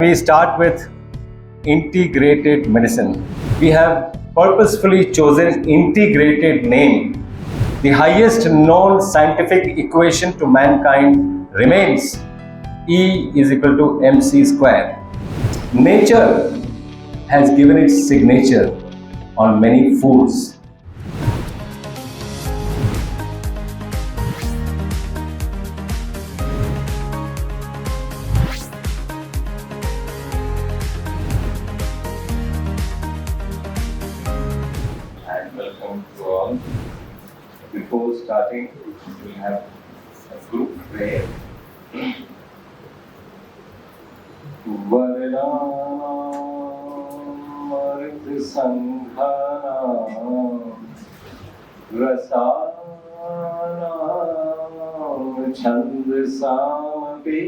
We start with integrated medicine. We have purposefully chosen integrated name. The highest known scientific equation to mankind remains E is equal to mc square. Nature has given its signature on many foods. And welcome to all. Before starting, we have a group prayer. रसानां छंदसामपि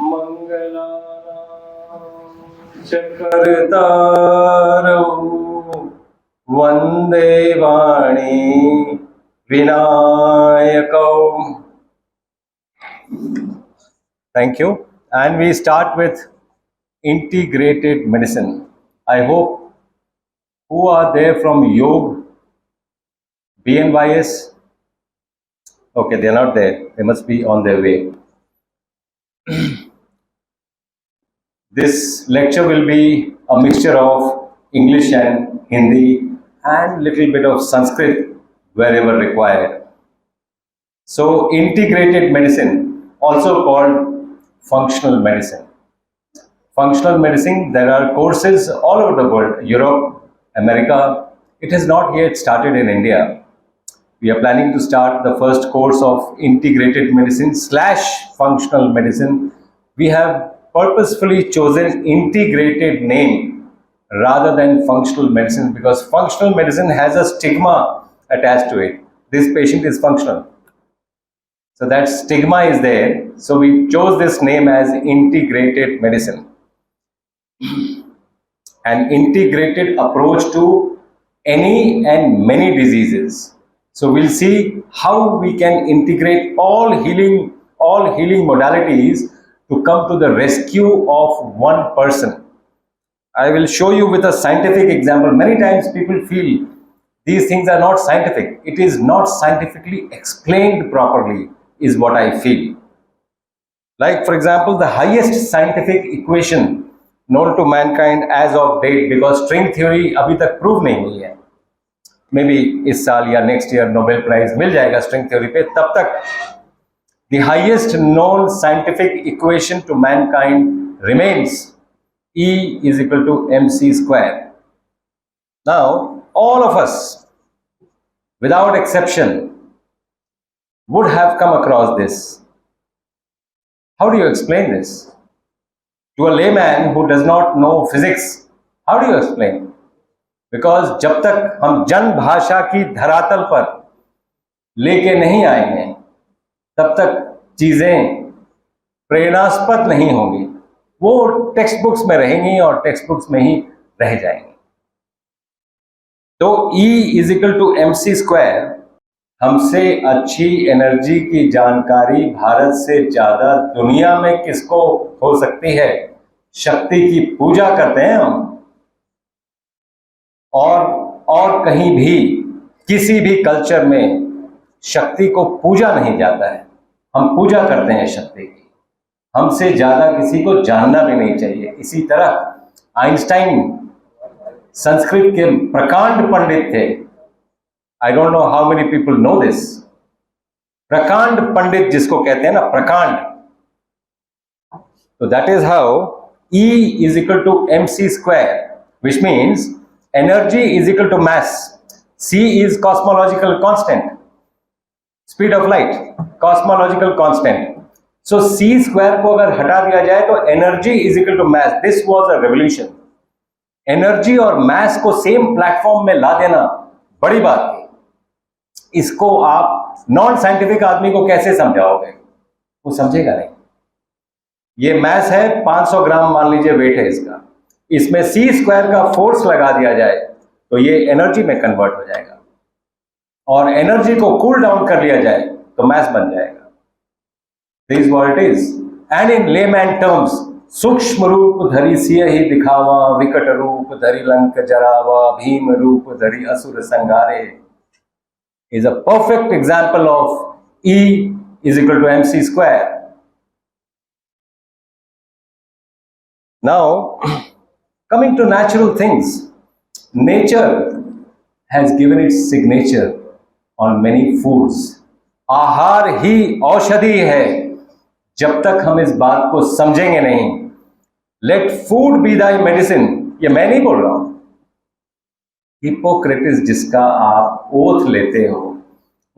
मंगलानां चक्रतारौ Vande Vani विनायकौ. Thank you. And we start with integrated medicine. I hope who are there from Yog, BNYS? Okay, they are not there. They must be on their way. This lecture will be a mixture of English and Hindi and little bit of Sanskrit wherever required. So integrated medicine, also called functional medicine. Functional medicine, there are courses all over the world, Europe, America. It has not yet started in India. We are planning to start the first course of integrated medicine / functional medicine. We have purposefully chosen integrated name rather than functional medicine because functional medicine has a stigma attached to it. This patient is functional. So that stigma is there. So we chose this name as integrated medicine. An integrated approach to any and many diseases. So we'll see how we can integrate all healing modalities to come to the rescue of one person. I will show you with a scientific example. Many times people feel these things are not scientific. It is not scientifically explained properly, is what I feel. Like, for example, the highest scientific equation known to mankind as of date, because string theory अभी तक prove नहीं हुई है. Maybe इस साल या next year Nobel Prize मिल जाएगा string theory पे. तब तक the highest known scientific equation to mankind remains E is equal to mc square. Now, all of us, without exception, would have come across this. How do you explain this? To a layman who does not know physics, how do you explain? Because जब तक हम जन भाषा की धरातल पर लेके नहीं आएंगे, तब तक चीजें प्रेरणास्पद नहीं होंगी. वो टेक्स्ट बुक्स में रहेंगी और टेक्स्ट बुक्स में ही रह जाएंगी. तो E is equal to mc square. हमसे अच्छी एनर्जी की जानकारी भारत से ज्यादा दुनिया में किसको हो सकती है? शक्ति की पूजा करते हैं हम, और कहीं भी किसी भी कल्चर में शक्ति को पूजा नहीं जाता है. हम पूजा करते हैं शक्ति की. हमसे ज्यादा किसी को जानना भी नहीं चाहिए. इसी तरह आइंस्टाइन संस्कृत के प्रकांड पंडित थे. I don't know how many people know this. प्रकांड पंडित जिसको कहते हैं ना, प्रकांड. So that is how E is equal to mc square, which means energy is equal to mass. C is cosmological constant, speed of light, cosmological constant. So C square को अगर हटा दिया जाए तो energy is equal to mass. This was a revolution. Energy और mass को same platform में ला देना बड़ी बात थी. इसको आप नॉन साइंटिफिक आदमी को कैसे समझाओगे? वो समझेगा नहीं. ये मैस है, 500 ग्राम मान लीजिए वेट है इसका. इसमें सी स्क्वायर का फोर्स लगा दिया जाए तो ये एनर्जी में कन्वर्ट हो जाएगा, और एनर्जी को कूल डाउन कर लिया जाए तो मैस बन जाएगा. This is what it is. And in layman terms, सूक्ष्म रूप धरि सिय ही दिखावा, विकट रूप धरि लंक जरावा, भीम रूप धरि असुर Sangare is a perfect example of E is equal to mc square. Now, coming to natural things, nature has given its signature on many foods. आहार ही औषधि है. जब तक हम इस बात को समझेंगे नहीं, let food be thy medicine, ये मैं नहीं बोल रहा हूं, हिपोक्रेटिस जिसका आप ओथ लेते हो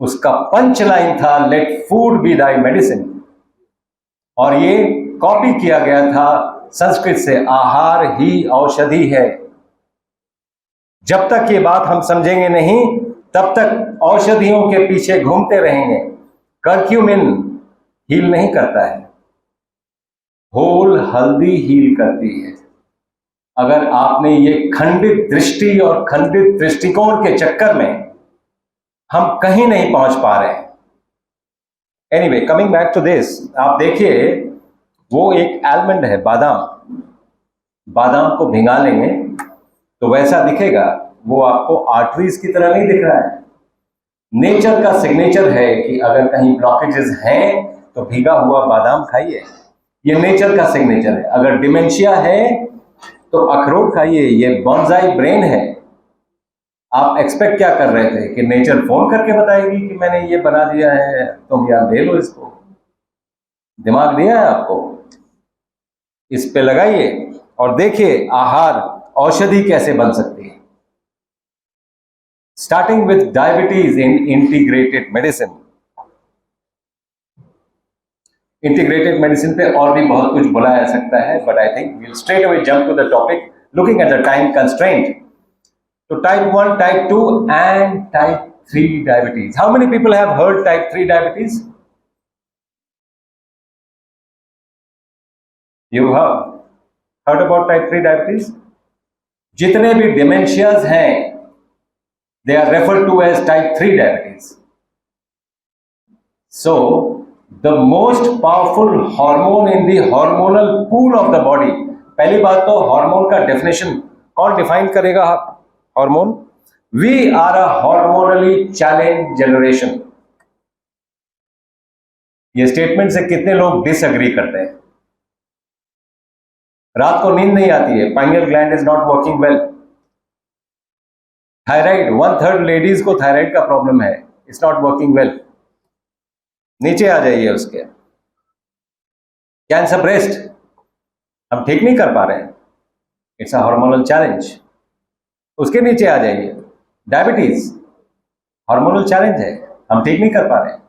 उसका पंच लाइन था let food be thy medicine, और ये कॉपी किया गया था संस्कृत से, आहार ही औषधि है. जब तक ये बात हम समझेंगे नहीं तब तक औषधियों के पीछे घूमते रहेंगे. कर्क्यूमिन हील नहीं करता है, होल हल्दी हील करती है. अगर आपने ये खंडित दृष्टि और खंडित दृष्टिकोण के चक्कर में हम कहीं नहीं पहुंच पा रहे हैं. Anyway, coming back to this, आप देखिए वो एक आलमंड है, बादाम. बादाम को भिंगा लेंगे तो वैसा दिखेगा, वो आपको आर्टरीज की तरह नहीं दिख रहा है. नेचर का सिग्नेचर है कि अगर कहीं ब्लॉकेजेस हैं तो भीगा हुआ बादाम खाइए, ये नेचर का सिग्नेचर है. अगर डिमेंशिया है तो अखरोट खाइए, ये बॉन्जाई ब्रेन है. आप एक्सपेक्ट क्या कर रहे थे कि नेचर फोन करके बताएगी कि मैंने ये बना दिया है, तुम यहां ले लो इसको. दिमाग दिया है आपको, इस पे लगाइए और देखिए आहार औषधि कैसे बन सकती है. Starting with diabetes in integrated medicine. Integrated medicine पे और भी बहुत कुछ बोला जा सकता है, but I think we'll straight away jump to the topic looking at the time constraint. तो type 1, type 2 and type 3 diabetes. How many people have heard type 3 diabetes? You have heard about type 3 diabetes? जितने भी dementias हैं, they are referred to as type 3 diabetes. So, the most powerful hormone in the hormonal pool of the body. पहली बात तो hormone का definition कौन define करेगा? Hormone. We are a hormonally challenged generation. ये स्टेटमेंट से कितने लोग डिसएग्री करते हैं? रात को नींद नहीं आती है, pineal gland is not working well. Thyroid, 1/3 ladies को थायराइड का प्रॉब्लम है, इट्स नॉट वर्किंग वेल. नीचे आ जाइए उसके. कैंसर ब्रेस्ट हम ठीक नहीं कर पा रहे हैं, इट्स अ हार्मोनल चैलेंज. उसके नीचे आ जाइए. डायबिटीज हार्मोनल चैलेंज है, हम ठीक नहीं कर पा रहे हैं.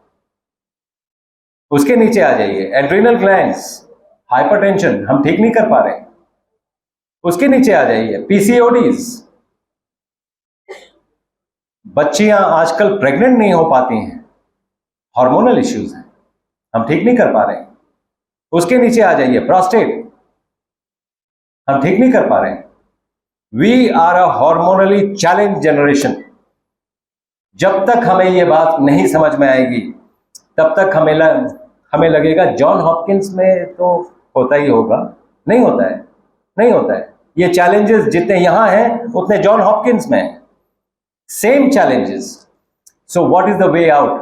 उसके नीचे आ जाइए. एड्रिनल ग्लैंड्स, हाइपरटेंशन, हम ठीक नहीं कर पा रहे. उसके नीचे आ जाइए. पीसीओडीज, बच्चियां आजकल प्रेग्नेंट नहीं हो पाती हैं, हार्मोनल इश्यूज हैं, हम ठीक नहीं कर पा रहे. उसके नीचे आ जाइए. प्रोस्टेट, हम ठीक नहीं कर पा रहे. We are a hormonally challenge generation. जब तक हमें ये बात नहीं समझ में आएगी तब तक हमें लगेगा जॉन हॉपकिंस में तो होता ही होगा. नहीं होता है, नहीं होता है. ये चैलेंजेस जितने यहां हैं उतने जॉन हॉपकिंस में हैं. Same challenges. So what is the way out?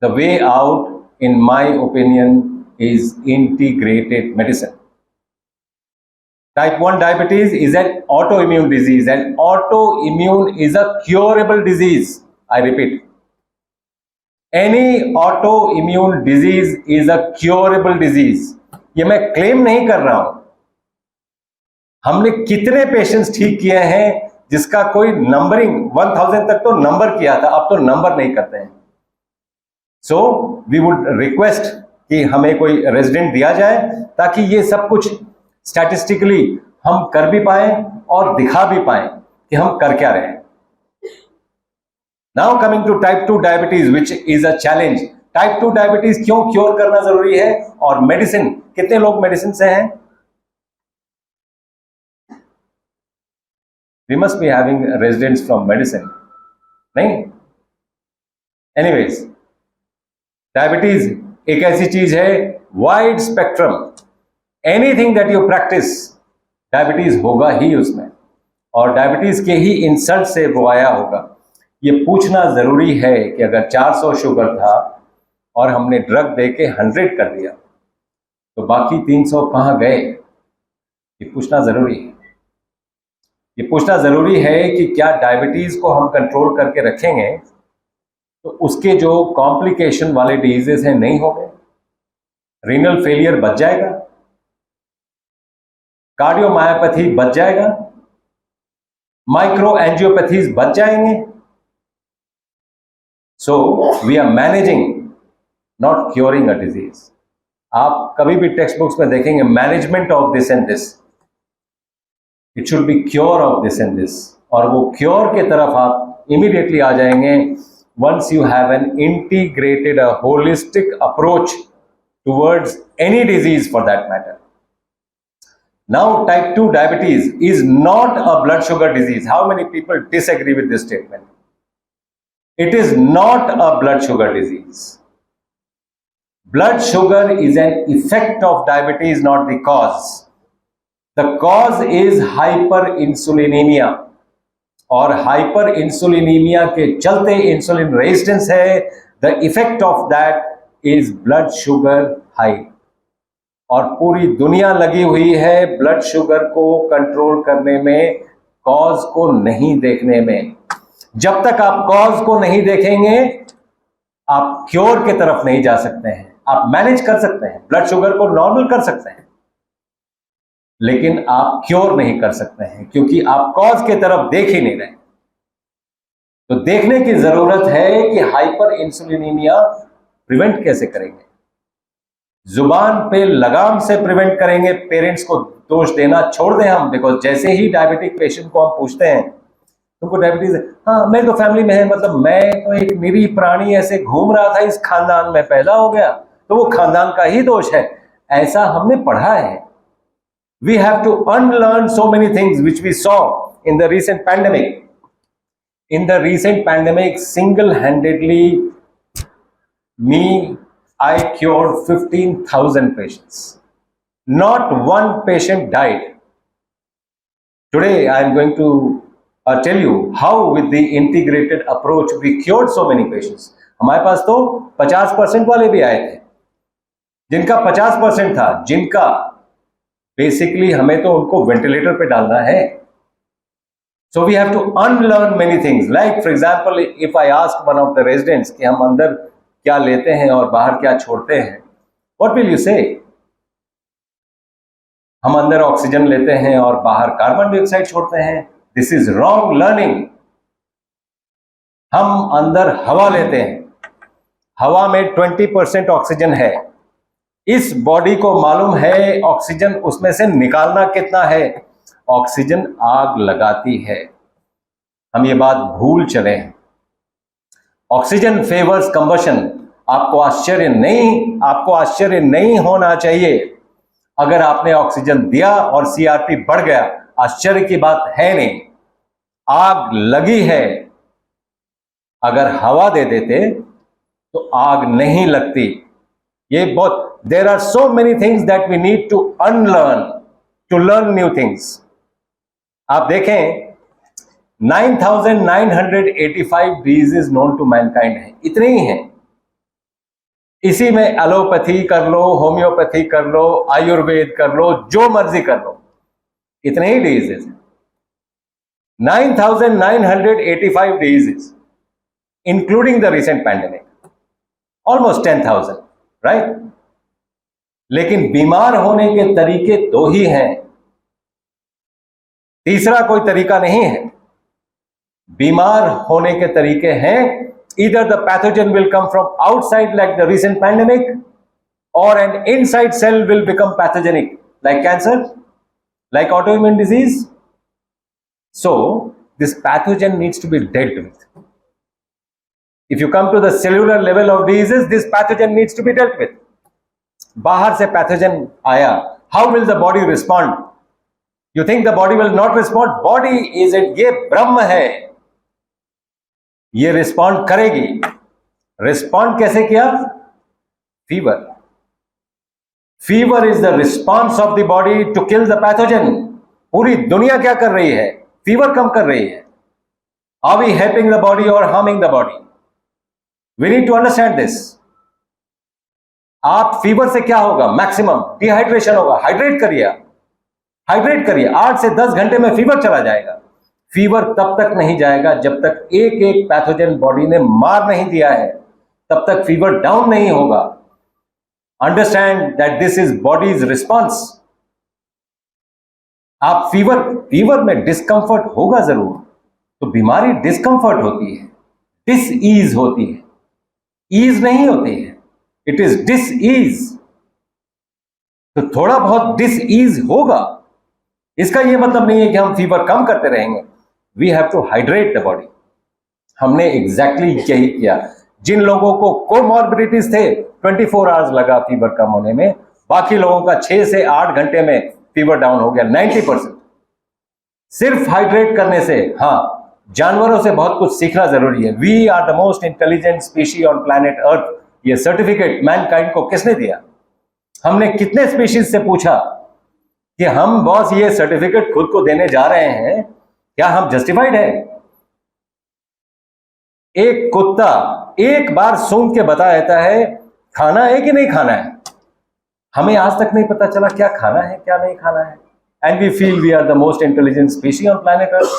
The way out in my opinion is integrated medicine. Type 1 diabetes is an autoimmune disease, and autoimmune is a curable disease. I repeat, any autoimmune disease is a curable disease. ये मैं claim नहीं कर रहा हूं. हमने कितने patients ठीक किए हैं जिसका कोई नंबरिंग 1000 तक तो नंबर किया था, अब तो नंबर नहीं करते हैं. सो वी वुड रिक्वेस्ट कि हमें कोई रेजिडेंट दिया जाए ताकि ये सब कुछ स्टैटिस्टिकली हम कर भी पाए और दिखा भी पाए कि हम कर क्या रहे हैं. Now coming to type 2 diabetes which is a challenge. Type 2 diabetes क्यों क्योर करना जरूरी है, और मेडिसिन, कितने लोग मेडिसिन से हैं? We must be having residents from medicine, नहीं? एनीवेज, डायबिटीज एक ऐसी चीज है wide spectrum. Anything that you practice, diabetes होगा ही उसमें, और डायबिटीज के ही इंसल्ट से वो आया होगा। ये पूछना जरूरी है कि अगर 400 शुगर था और हमने ड्रग दे के 100 कर दिया, तो बाकी 300 कहाँ गए? ये पूछना जरूरी है। ये पूछना जरूरी है कि क्या डायबिटीज को हम कंट्रोल करके रखेंगे तो उसके जो कॉम्प्लिकेशन वाले डिजीजेस हैं नहीं होंगे, रीनल फेलियर बच जाएगा, कार्डियोमायोपैथी बच जाएगा, माइक्रो एंजियोपैथीज बच जाएंगे। So we are managing, not curing a disease. आप कभी भी टेक्स्ट बुक्स में देखेंगे management of this and this, it should be cure of this and this, और वो क्योर के तरफ आप इमीडिएटली आ जाएंगे once you have an integrated, a holistic approach towards any disease for that matter. Now, type 2 diabetes is not a blood sugar disease. How many people disagree with this statement? It is not a blood sugar disease. Blood sugar is an effect of diabetes, not the cause. The cause is hyperinsulinemia, और hyper इंसुलिनीमिया के चलते insulin resistance है। The effect of that is blood sugar high, और पूरी दुनिया लगी हुई है ब्लड शुगर को कंट्रोल करने में, कॉज को नहीं देखने में। जब तक आप कॉज को नहीं देखेंगे आप क्योर के तरफ नहीं जा सकते हैं। आप मैनेज कर सकते हैं, ब्लड शुगर को नॉर्मल कर सकते हैं, लेकिन आप क्योर नहीं कर सकते हैं क्योंकि आप कॉज के तरफ देख ही नहीं रहे। तो देखने की जरूरत है कि हाइपर इंसुलिनीमिया प्रिवेंट कैसे करेंगे। जुबान पे लगाम से प्रिवेंट करेंगे, पेरेंट्स को दोष देना छोड़ दें हम। देखो, जैसे ही डायबिटिक पेशेंट को हम पूछते हैं तुमको डायबिटीज है? हाँ, मैं तो फैमिली में है, मतलब मैं तो एक निरीह प्राणी ऐसे घूम रहा था इस खानदान में, पैदा हो गया तो वो खानदान का ही दोष है, ऐसा हमने पढ़ा है। We have to unlearn so many things which we saw in the recent pandemic. In the recent pandemic, single-handedly, I cured 15,000 patients. Not one patient died. Today, I am going to tell you how with the integrated approach we cured so many patients. हमारे पास तो 50% वाले भी आए थे, जिनका 50% था, जिनका basically हमें तो उनको वेंटिलेटर पे डालना है। So we have to unlearn many things. Like for example, if I ask one of the residents कि हम अंदर क्या लेते हैं और बाहर क्या छोड़ते हैं, व्हाट विल यू से? हम अंदर ऑक्सीजन लेते हैं और बाहर कार्बन डाइऑक्साइड छोड़ते हैं। This is wrong learning. हम अंदर हवा लेते हैं, हवा में 20% ऑक्सीजन है। इस बॉडी को मालूम है ऑक्सीजन उसमें से निकालना कितना है। ऑक्सीजन आग लगाती है, हम ये बात भूल चले हैं। Oxygen favours combustion. आपको आश्चर्य नहीं होना चाहिए अगर आपने ऑक्सीजन दिया और सीआरपी बढ़ गया। आश्चर्य की बात है नहीं, आग लगी है। अगर हवा दे देते तो आग नहीं लगती। ये बहुत, there are so many things that we need to unlearn to learn new things. आप देखें 9,985 diseases known to mankind है, इतने ही हैं। इसी में एलोपैथी कर लो, होम्योपैथी कर लो, आयुर्वेद कर लो, जो मर्जी कर लो, इतने ही डिजीजेस हैं। 9,985 diseases including the recent pandemic, almost 10,000, right? लेकिन बीमार होने के तरीके दो ही हैं, तीसरा कोई तरीका नहीं है। बीमार होने के तरीके हैं, either the pathogen will come from outside like the recent pandemic, or an inside cell will become pathogenic like cancer, like autoimmune disease. So this pathogen needs to be dealt with. If you come to the cellular level of diseases, this pathogen needs to be dealt with. बाहर से pathogen आया, how will the body respond? You think the body will not respond? Body is it, ये ब्रह्म है, ये respond करेगी। Respond कैसे किया? Fever, fever is the response of the body to kill the pathogen. पूरी दुनिया क्या कर रही है? फीवर कम कर रही है। Are we helping the body or harming the body? We need to understand this. आप फीवर से क्या होगा? मैक्सिमम डिहाइड्रेशन होगा। हाइड्रेट करिए, हाइड्रेट करिए। 8 से 10 घंटे में फीवर चला जाएगा। फीवर तब तक नहीं जाएगा जब तक एक एक पैथोजन बॉडी ने मार नहीं दिया है, तब तक फीवर डाउन नहीं होगा। Understand that this is bodies response. आप फीवर में डिस्कंफर्ट होगा जरूर, तो बीमारी डिस्कंफर्ट होती है, डिस ईज होती है, ईज नहीं होती है। It is disease. तो थोड़ा बहुत डिस ईज होगा। इसका यह मतलब नहीं है कि हम फीवर कम करते रहेंगे। We have to hydrate the body. हमने एग्जैक्टली यही किया। जिन लोगों को कोमॉर्बिडिटीज थे 24 आवर्स लगा फीवर कम होने में, बाकी लोगों का 6 से 8 घंटे में फीवर डाउन हो गया 90%। सिर्फ हाइड्रेट करने से। हाँ, जानवरों से बहुत कुछ सीखना जरूरी है। We are the most intelligent species on planet earth. ये सर्टिफिकेट मैनकाइंड को किसने दिया? हमने कितने स्पीशीज से पूछा कि हम बॉस ये सर्टिफिकेट खुद को देने जा रहे हैं, क्या हम जस्टिफाइड है? एक कुत्ता एक बार सूंघ के बता देता है खाना है कि नहीं खाना है। हमें आज तक नहीं पता चला क्या खाना है क्या नहीं खाना है। And we feel we are the most intelligent species on planet Earth.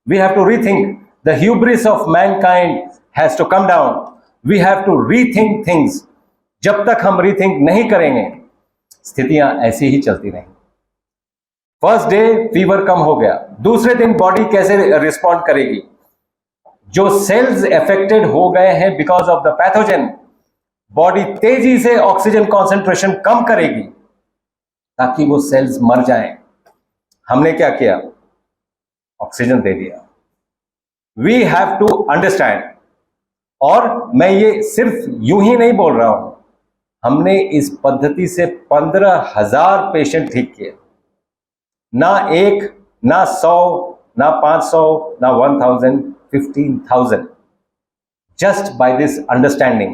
We have to rethink. The hubris of mankind has to come down. We have to rethink things. जब तक हम रीथिंक नहीं करेंगे, स्थितियां ऐसी ही चलती रहेंगी। फर्स्ट डे फीवर कम हो गया, दूसरे दिन बॉडी कैसे रिस्पॉन्ड करेगी? जो सेल्स अफेक्टेड हो गए हैं because of the pathogen, body तेजी से ऑक्सीजन कॉन्सेंट्रेशन कम करेगी ताकि वो सेल्स मर जाएं। हमने क्या किया? ऑक्सीजन दे दिया। We have to understand. और मैं ये सिर्फ यूं ही नहीं बोल रहा हूं, हमने इस पद्धति से 15,000 पेशेंट ठीक किए। ना एक, ना 100, ना 500, ना 1000, 15,000, just by this understanding.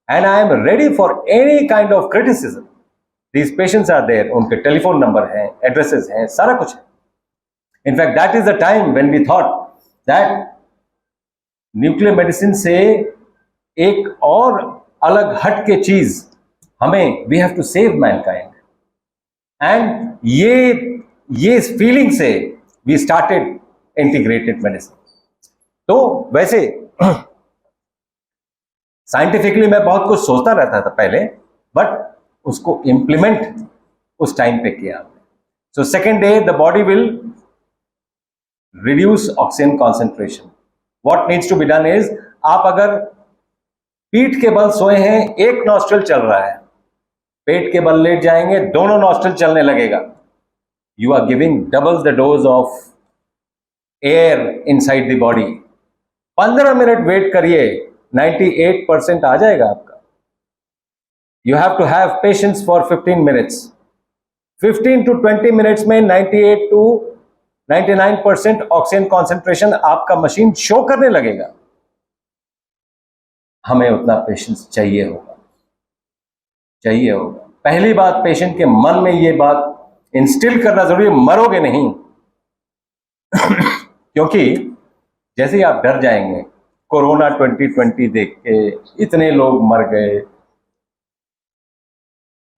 And I am ready for any kind of criticism. These patients are there, उनके टेलीफोन नंबर हैं, एड्रेसेस हैं, सारा कुछ है। In fact, that is the time when we thought that nuclear medicine से एक और अलग हट के चीज हमें, we have to save mankind. And ये फीलिंग से we started integrated medicine. तो वैसे साइंटिफिकली मैं बहुत कुछ सोचता रहता था पहले, बट उसको इंप्लीमेंट उस टाइम पे किया। So second day the body will reduce oxygen concentration. What needs to be done is, आप अगर पीठ के बल सोए हैं, एक नॉस्ट्रिल चल रहा है, पेट के बल लेट जाएंगे, दोनों नॉस्ट्रिल चलने लगेगा। You are giving double the dose of air inside the body. 15 minute wait करिए, 98% आ जाएगा आपका। You have to have patience for 15 minutes. 15 to 20 minutes में 98 to 99% ऑक्सीजन कॉन्सेंट्रेशन आपका मशीन शो करने लगेगा। हमें उतना पेशेंस चाहिए होगा। पहली बात, पेशेंट के मन में ये बात इंस्टिल करना जरूरी है, मरोगे नहीं। क्योंकि जैसे ही आप डर जाएंगे, कोरोना 2020 देख के इतने लोग मर गए,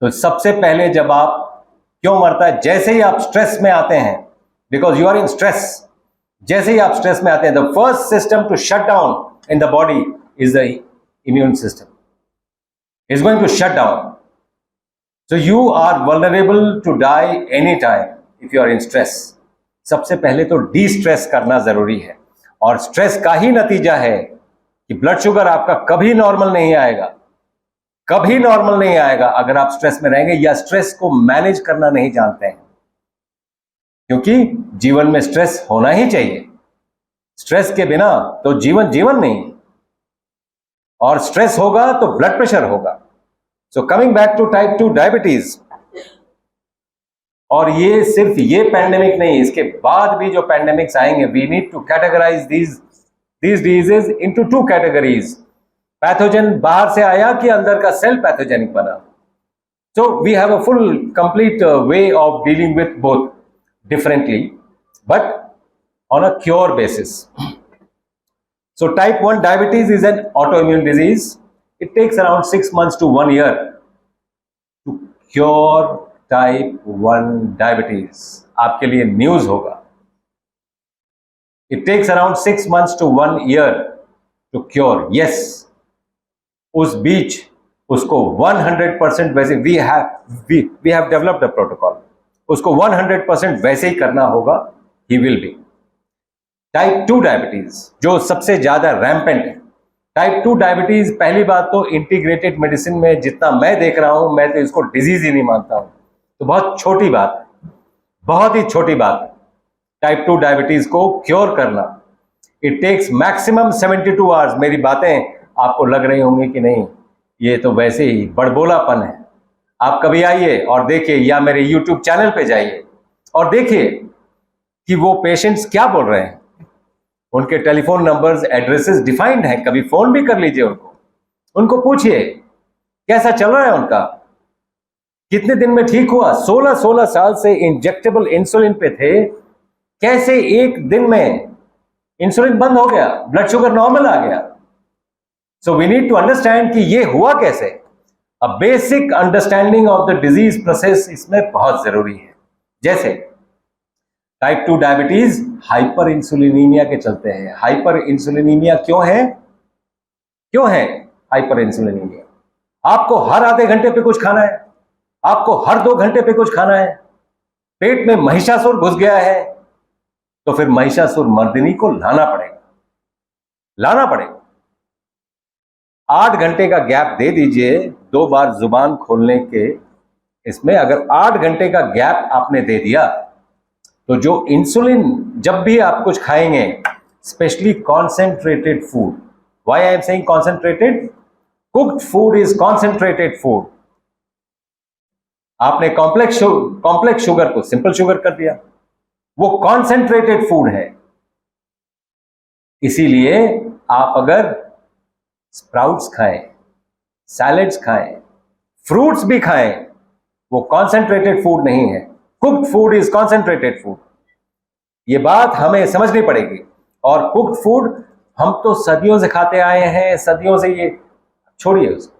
तो सबसे पहले जब आप, क्यों मरता है? जैसे ही आप स्ट्रेस में आते हैं, because you are in stress, जैसे ही आप स्ट्रेस में आते हैं, the first system to shut down in the body is the immune system, is going to shut down. So you are vulnerable to die any time if you are in stress. सबसे पहले तो D stress करना जरूरी है, और stress का ही नतीजा है कि ब्लड शुगर आपका कभी नॉर्मल नहीं आएगा, कभी नॉर्मल नहीं आएगा अगर आप स्ट्रेस में रहेंगे या स्ट्रेस को मैनेज करना नहीं जानते हैं। क्योंकि जीवन में स्ट्रेस होना ही चाहिए। स्ट्रेस के बिना तो जीवन नहीं, और स्ट्रेस होगा तो ब्लड प्रेशर होगा। So coming back to type 2 diabetes, और ये सिर्फ ये पैंडेमिक नहीं, इसके बाद भी जो पैंडेमिक्स आएंगे, we need to categorise these diseases into 2 categories. Pathogen बाहर से आया कि अंदर का सेल पैथोजेनिक बना। So we have a full complete way of dealing with both differently, but on a cure basis. So type 1 diabetes is an autoimmune disease. It takes around 6 months to 1 year to cure type 1 diabetes. आपके लिए news होगा. It takes around 6 months to 1 year to cure. Yes, उस बीच उसको 100% वैसे we have developed a protocol. उसको 100% वैसे ही करना होगा. He will be. Type 2 diabetes जो सबसे ज्यादा रैम्पेंट है. टाइप 2 डायबिटीज, पहली बात तो इंटीग्रेटेड मेडिसिन में जितना मैं देख रहा हूं, मैं तो इसको डिजीज ही नहीं मानता हूं. तो बहुत छोटी बात है, बहुत ही छोटी बात है टाइप 2 डायबिटीज को क्योर करना. It takes maximum 72 hours. मेरी बातें आपको लग रही होंगी कि नहीं ये तो वैसे ही बड़बोलापन है. आप कभी आइए और देखिए, या मेरे यूट्यूब चैनल पे जाइए और देखिए कि वो पेशेंट्स क्या बोल रहे हैं. उनके टेलीफोन नंबर्स, एड्रेसेस डिफाइंड हैं. कभी फोन भी कर लीजिए उनको पूछिए कैसा चल रहा है उनका, कितने दिन में ठीक हुआ. 16 साल से इंजेक्टेबल इंसुलिन पे थे, कैसे एक दिन में इंसुलिन बंद हो गया, ब्लड शुगर नॉर्मल आ गया. So we need to understand कि ये हुआ कैसे. A basic understanding of the disease process इसमें बहुत जरूरी है. जैसे टाइप 2 डायबिटीज हाइपर इंसुलिनीमिया के चलते हैं. हाइपर इंसुलिनीमिया क्यों है हाइपर इंसुलिनीमिया? आपको हर आधे घंटे पे कुछ खाना है, आपको हर 2 घंटे पे कुछ खाना है. पेट में महिषासुर घुस गया है तो फिर महिषासुर मर्दिनी को लाना पड़ेगा. 8 घंटे का गैप दे दीजिए 2 बार जुबान खोलने के. इसमें अगर 8 घंटे का गैप आपने दे दिया तो जो इंसुलिन, जब भी आप कुछ खाएंगे, specially concentrated food, why I am saying concentrated, cooked food is concentrated food. आपने कॉम्प्लेक्स शुगर को सिंपल शुगर कर दिया, वो कॉन्सेंट्रेटेड फूड है. इसीलिए आप अगर स्प्राउट्स खाएं, सैलेड्स खाएं, फ्रूट्स भी खाएं, वो कॉन्सेंट्रेटेड फूड नहीं है. Cooked food is concentrated food. ये बात हमें समझनी पड़ेगी. और कुक्ड फूड हम तो सदियों से खाते आए हैं, सदियों से. ये छोड़िए उसको.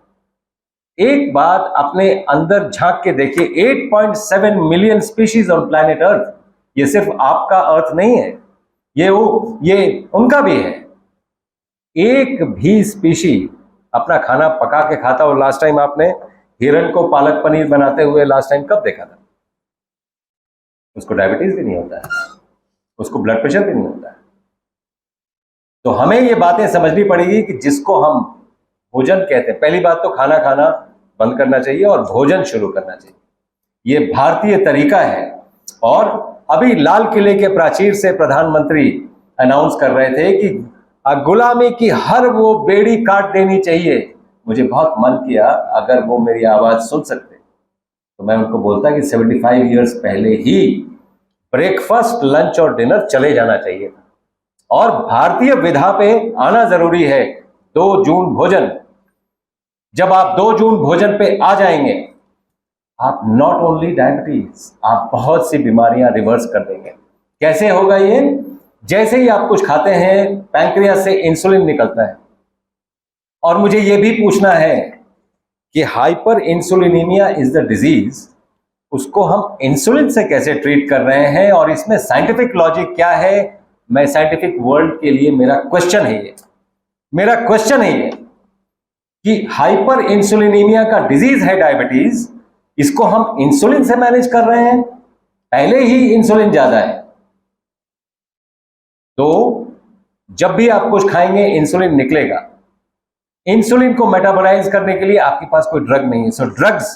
एक बात अपने अंदर झांक के देखिए, 8.7 million species on planet earth. ये सिर्फ आपका अर्थ नहीं है, ये उनका भी है. एक भी स्पीशी अपना खाना पका के खाता हो. लास्ट टाइम आपने हिरण को पालक पनीर बनाते हुए लास्ट टाइम कब देखा था? उसको डायबिटीज भी नहीं होता है, उसको ब्लड प्रेशर भी नहीं होता है. तो हमें ये बातें समझनी पड़ेगी कि जिसको हम भोजन कहते हैं, पहली बात तो खाना बंद करना चाहिए और भोजन शुरू करना चाहिए. ये भारतीय तरीका है. और अभी लाल किले के प्राचीर से प्रधानमंत्री अनाउंस कर रहे थे कि गुलामी की हर वो बेड़ी काट देनी चाहिए. मुझे बहुत मन किया अगर वो मेरी आवाज सुन सकते तो मैं उनको बोलता कि 75 इयर्स पहले ही ब्रेकफास्ट, लंच और डिनर चले जाना चाहिए था. और भारतीय विधा पे आना जरूरी है. 2 जून भोजन. जब आप 2 जून भोजन पे आ जाएंगे, आप नॉट ओनली डायबिटीज, आप बहुत सी बीमारियां रिवर्स कर देंगे. कैसे होगा ये? जैसे ही आप कुछ खाते हैं, पैंक्रियास से इंसुलिन निकलता है. और मुझे ये भी पूछना है कि हाइपर इंसुलिनीमिया इज द डिजीज, उसको हम इंसुलिन से कैसे ट्रीट कर रहे हैं और इसमें साइंटिफिक लॉजिक क्या है? मैं साइंटिफिक वर्ल्ड के लिए मेरा क्वेश्चन है ये कि हाइपर इंसुलिनीमिया का डिजीज है डायबिटीज, इसको हम इंसुलिन से मैनेज कर रहे हैं. पहले ही इंसुलिन ज्यादा है, तो जब भी आप कुछ खाएंगे इंसुलिन निकलेगा. इंसुलिन को मेटाबोलाइज करने के लिए आपके पास कोई ड्रग नहीं है. सो ड्रग्स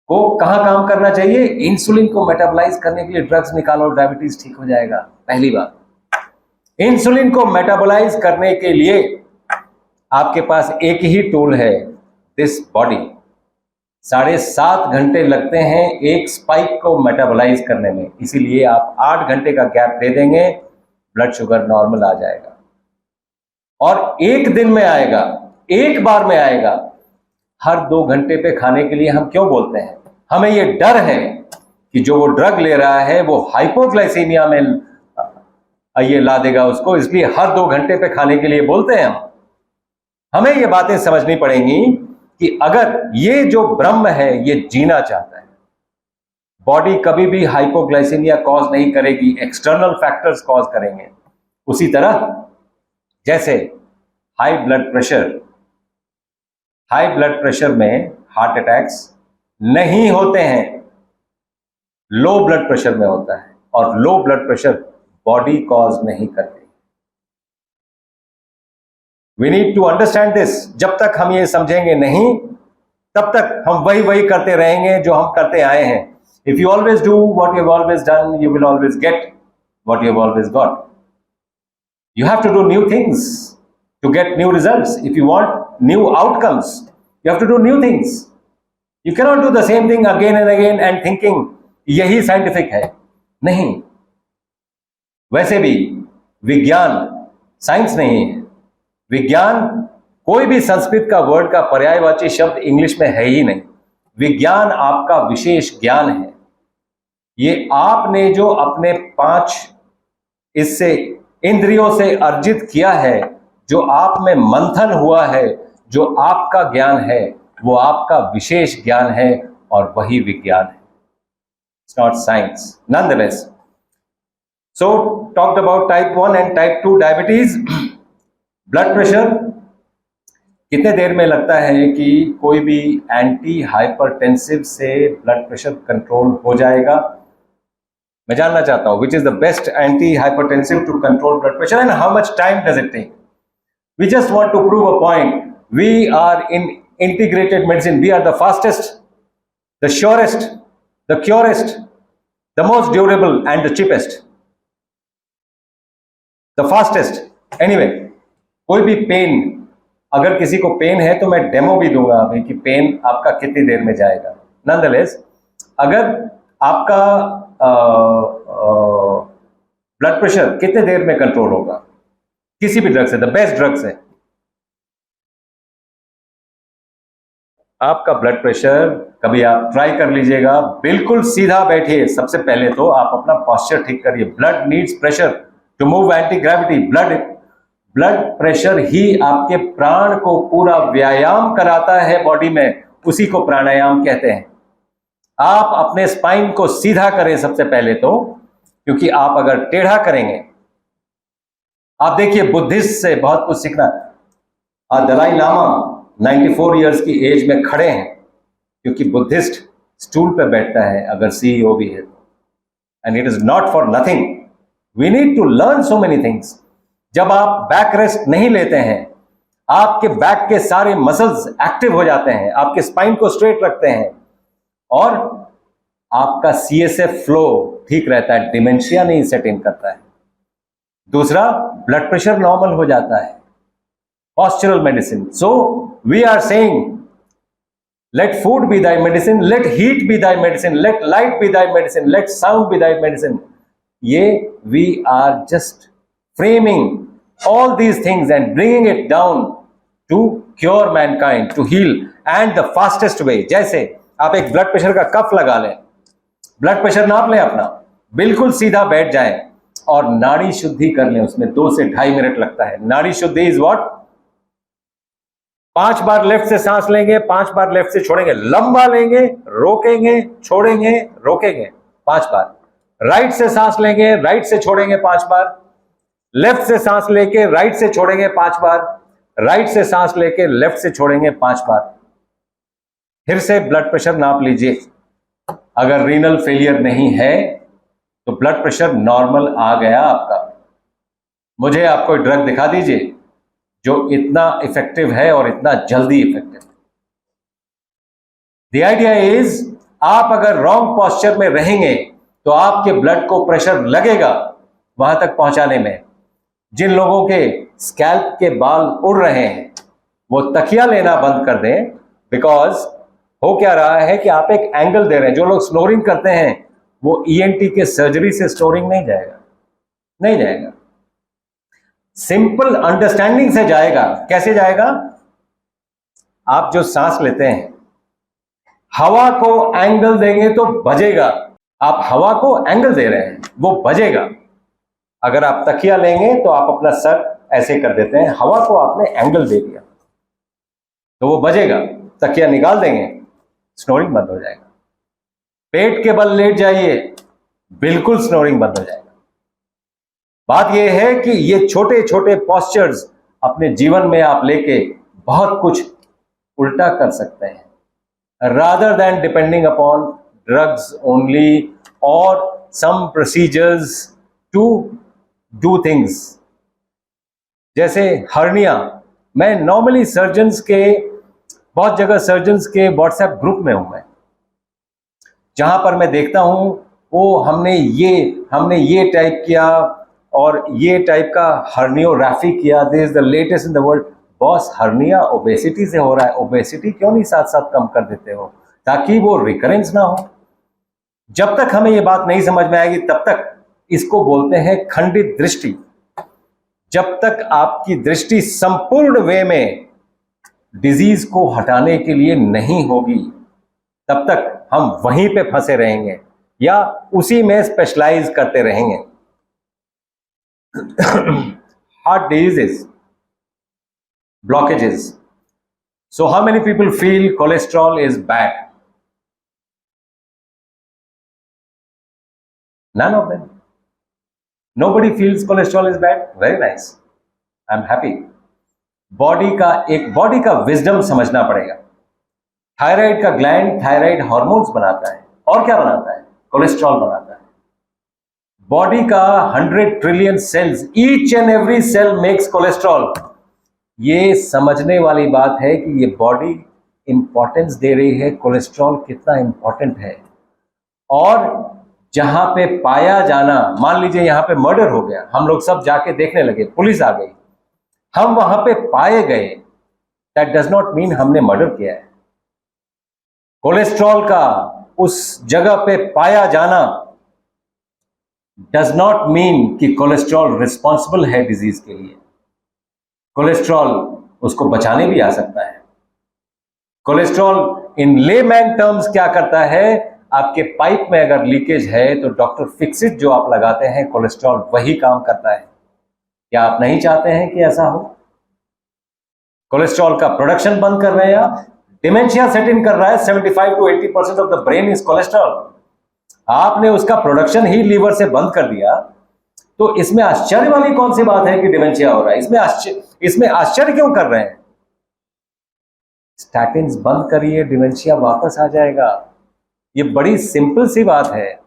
को कहां काम करना चाहिए? इंसुलिन को मेटाबोलाइज करने के लिए ड्रग्स निकालो, डायबिटीज ठीक हो जाएगा. पहली बात, इंसुलिन को मेटाबोलाइज करने के लिए आपके पास एक ही टूल है, दिस बॉडी. 7.5 घंटे लगते हैं एक स्पाइक को मेटाबोलाइज करने में. इसीलिए आप 8 घंटे का गैप दे देंगे, ब्लड शुगर नॉर्मल आ जाएगा. और एक दिन में आएगा, एक बार में आएगा. हर 2 घंटे पे खाने के लिए हम क्यों बोलते हैं? हमें ये डर है कि जो वो ड्रग ले रहा है वो हाइपोग्लाइसीमिया में ये ला देगा उसको, इसलिए हर 2 घंटे पे खाने के लिए बोलते हैं हम। हमें ये बातें समझनी पड़ेंगी कि अगर ये जो ब्रह्म है ये जीना चाहता है, बॉडी कभी भी हाइपोग्लाइसीमिया कॉज नहीं करेगी, एक्सटर्नल फैक्टर्स कॉज करेंगे। उसी तरह जैसे हाई ब्लड प्रेशर में हार्ट अटैक्स नहीं होते हैं, लो ब्लड प्रेशर में होता है, और low blood pressure body cause नहीं करती। We need to understand this. जब तक हम ये समझेंगे नहीं, तब तक हम वही करते रहेंगे जो हम करते आए हैं। If you always do what you have always done, you will always get what you have always got. You have to do new things to get new results. If you want new outcomes, you have to do new things. You cannot do the same thing again and again and thinking यही scientific है। नहीं, वैसे भी विज्ञान science नहीं है। विज्ञान कोई भी संस्कृत का वर्ड का पर्यायवाची शब्द इंग्लिश में है ही नहीं। विज्ञान आपका विशेष ज्ञान है। ये आपने जो अपने 5 इससे इंद्रियों से अर्जित किया है, जो आप में मंथन हुआ है, जो आपका ज्ञान है, वो आपका विशेष ज्ञान है और वही विज्ञान है। It's not science. Nonetheless, so talked about type 1 and type 2 diabetes. Blood pressure कितने देर में लगता है कि कोई भी एंटी हाइपरटेंसिव से ब्लड प्रेशर कंट्रोल हो जाएगा? मैं जानना चाहता हूं which is the best anti-hypertensive to control blood pressure and how much time does it take? We just want to prove a point. We are in integrated medicine. We are the fastest, the surest, the purest, the most durable and the cheapest. The fastest. Anyway, कोई भी pen, अगर किसी को pen है तो मैं demo भी दूंगा अभी कि पेन आपका कितनी देर में जाएगा। Nonetheless, अगर आपका ब्लड प्रेशर कितने देर में कंट्रोल होगा किसी भी ड्रग से, द बेस्ट ड्रग से? आपका ब्लड प्रेशर, कभी आप ट्राई कर लीजिएगा, बिल्कुल सीधा बैठिए। सबसे पहले तो आप अपना पोस्चर ठीक करिए। Blood needs pressure to move, anti gravity. Blood pressure ही आपके प्राण को पूरा व्यायाम कराता है बॉडी में, उसी को प्राणायाम कहते हैं। आप अपने स्पाइन को सीधा करें सबसे पहले तो, क्योंकि आप अगर टेढ़ा करेंगे, आप देखिए बुद्धिस्ट से बहुत कुछ सीखना। दलाई लामा 94 इयर्स की एज में खड़े हैं, क्योंकि बुद्धिस्ट स्टूल पे बैठता है अगर सीईओ भी है तो। And it is not for nothing. We need to learn so many things. जब आप बैक रेस्ट नहीं लेते हैं, आपके बैक के सारे मसल्स एक्टिव हो जाते हैं, आपके स्पाइन को स्ट्रेट रखते हैं और आपका CSF फ्लो ठीक रहता है, डिमेंशिया नहीं सेट इन करता है। दूसरा, ब्लड प्रेशर नॉर्मल हो जाता है। Postural medicine. So we are saying let food be thy medicine, let heat be thy medicine, let light be thy medicine, let sound be thy medicine. ये we are just framing all these things and bringing it down to cure mankind, to heal, and the fastest way। जैसे आप एक blood pressure का कफ लगा लें, blood pressure नाप लें अपना, बिल्कुल सीधा बैठ जाएं और नाड़ी शुद्धि कर लें। उसमें 2 से 2.5 मिनट लगता है। नाड़ी शुद्धि इज व्हाट? 5 बार लेफ्ट से सांस लेंगे, 5 बार लेफ्ट से छोड़ेंगे, लंबा लेंगे, रोकेंगे, छोड़ेंगे, रोकेंगे 5 बार। राइट से सांस लेंगे, राइट से छोड़ेंगे 5 बार। लेफ्ट से सांस लेके राइट से छोड़ेंगे 5 बार। राइट से सांस लेके लेफ्ट से छोड़ेंगे 5 बार। फिर से ब्लड प्रेशर नाप लीजिए। अगर रीनल फेलियर नहीं है तो ब्लड प्रेशर नॉर्मल आ गया आपका। मुझे आप कोई ड्रग दिखा दीजिए जो इतना इफेक्टिव है और इतना जल्दी इफेक्टिव। द आइडिया इज, आप अगर रॉन्ग पोस्चर में रहेंगे तो आपके ब्लड को प्रेशर लगेगा वहां तक पहुंचाने में। जिन लोगों के स्कैल्प के बाल उड़ रहे हैं वो तकिया लेना बंद कर दें, बिकॉज हो क्या रहा है कि आप एक एंगल दे रहे हैं। जो लोग स्नोरिंग करते हैं वो ENT के सर्जरी से स्नोरिंग नहीं जाएगा, नहीं जाएगा। सिंपल अंडरस्टैंडिंग से जाएगा। कैसे जाएगा? आप जो सांस लेते हैं, हवा को एंगल देंगे तो बजेगा। आप हवा को एंगल दे रहे हैं, वो बजेगा। अगर आप तकिया लेंगे तो आप अपना सर ऐसे कर देते हैं, हवा को आपने एंगल दे दिया तो वो बजेगा। तकिया निकाल देंगे, स्नोरिंग बंद हो जाएगा। पेट के बल लेट जाइए, बिल्कुल स्नोरिंग बंद हो जाएगा। बात यह है कि ये छोटे छोटे पॉस्चर्स अपने जीवन में आप लेके बहुत कुछ उल्टा कर सकते हैं, rather than depending upon drugs only or some procedures to do things। जैसे हर्निया, मैं नॉर्मली सर्जन्स के, बहुत जगह सर्जन्स के व्हाट्सएप ग्रुप में हूं मैं, जहां पर मैं देखता हूं वो हमने ये टाइप किया और ये टाइप का हर्नियोग्राफी किया, this is the latest in the world. Boss, hernia obesity से हो रहा है, ओबेसिटी क्यों नहीं साथ साथ कम कर देते हो ताकि वो रिकरेंस ना हो। जब तक हमें ये बात नहीं समझ में आएगी तब तक इसको बोलते हैं खंडित दृष्टि। जब तक आपकी दृष्टि संपूर्ण वे में डिजीज को हटाने के लिए नहीं होगी तब तक हम वहीं पे फंसे रहेंगे या उसी में स्पेशलाइज करते रहेंगे। Heart diseases, blockages. So how many people feel cholesterol is bad? None of them. Nobody feels cholesterol is bad. Very nice. I'm happy. Body का विजडम समझना पड़ेगा। थायराइड का ग्लैंड थायराइड हार्मोन्स बनाता है, और क्या बनाता है? कोलेस्ट्रॉल बनाता है। बॉडी का 100 trillion cells, each and every cell makes cholesterol. ये समझने वाली बात है कि ये बॉडी इंपॉर्टेंस दे रही है, कोलेस्ट्रॉल कितना इंपॉर्टेंट है। और जहां पे पाया जाना, मान लीजिए यहां पे मर्डर हो गया, हम लोग सब जाके देखने लगे, पुलिस आ गई, हम वहां पे पाए गए, दैट डज नॉट मीन हमने मर्डर किया है। कोलेस्ट्रॉल का उस जगह पे पाया जाना डज नॉट मीन कि कोलेस्ट्रॉल रिस्पॉन्सिबल है डिजीज के लिए। कोलेस्ट्रॉल उसको बचाने भी आ सकता है। कोलेस्ट्रॉल इन लेमैन टर्म्स क्या करता है? आपके पाइप में अगर लीकेज है तो डॉक्टर फिक्सिट जो आप लगाते हैं, कोलेस्ट्रॉल वही काम करता है। क्या आप नहीं चाहते हैं कि ऐसा हो? कोलेस्ट्रॉल का प्रोडक्शन बंद कर रहे हैं आप, डिमेंशिया सेट इन कर रहा है। 75 to 80% of the brain is cholesterol. आपने उसका प्रोडक्शन ही लीवर से बंद कर दिया, तो इसमें आश्चर्य वाली कौन सी बात है कि डिमेंशिया हो रहा है? इसमें आश्चर्य क्यों कर रहे हैं? स्टैटिन्स बंद करिए, डिमेंशिया वापस आ जाएगा। ये बड़ी सिंपल सी बात है।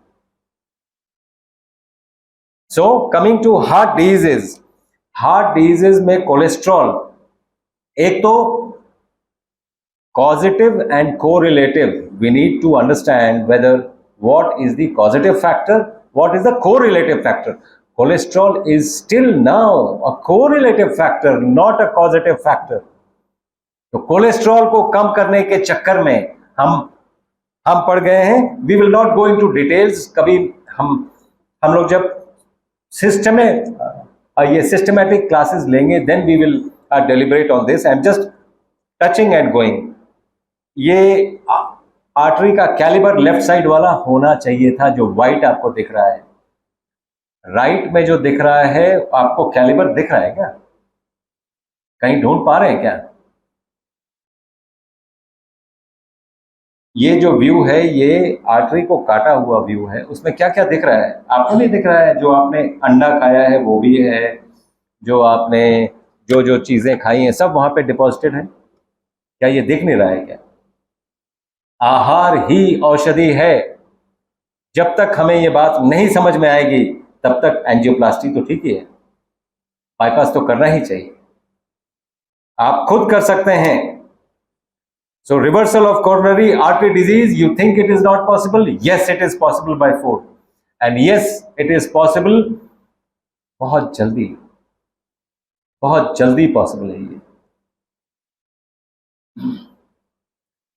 So coming to heart diseases, heart diseases में कोलेस्ट्रॉल, एक तो causative and correlative, we need to understand whether what is the causative factor, what is the correlative factor. Cholesterol is still now a correlative factor, not a causative factor. तो cholesterol को कम करने के चक्कर में हम पड़ गए हैं। We will not go into details. कभी हम लोग जब सिस्टमैटिक क्लासेस लेंगे, then we will deliberate on this. I am just touching and going. ये आर्टरी का कैलिबर लेफ्ट साइड वाला होना चाहिए था, जो व्हाइट आपको दिख रहा है। राइट में जो दिख रहा है आपको, कैलिबर दिख रहा है क्या? कहीं ढूंढ पा रहे हैं क्या? ये जो व्यू है, ये आर्टरी को काटा हुआ व्यू है। उसमें क्या क्या दिख रहा है? आपको नहीं दिख रहा है? जो आपने अंडा खाया है वो भी है, जो आपने जो चीजें खाई हैं सब वहां पे डिपॉजिटेड है। क्या ये दिख नहीं रहा है क्या? आहार ही औषधि है। जब तक हमें ये बात नहीं समझ में आएगी तब तक एंजियोप्लास्टी तो ठीक ही है, बाईपास तो करना ही चाहिए। आप खुद कर सकते हैं। So reversal of coronary artery disease, you think it is not possible? Yes, it is possible by food, and yes, it is possible बहुत जल्दी पॉसिबल है ये।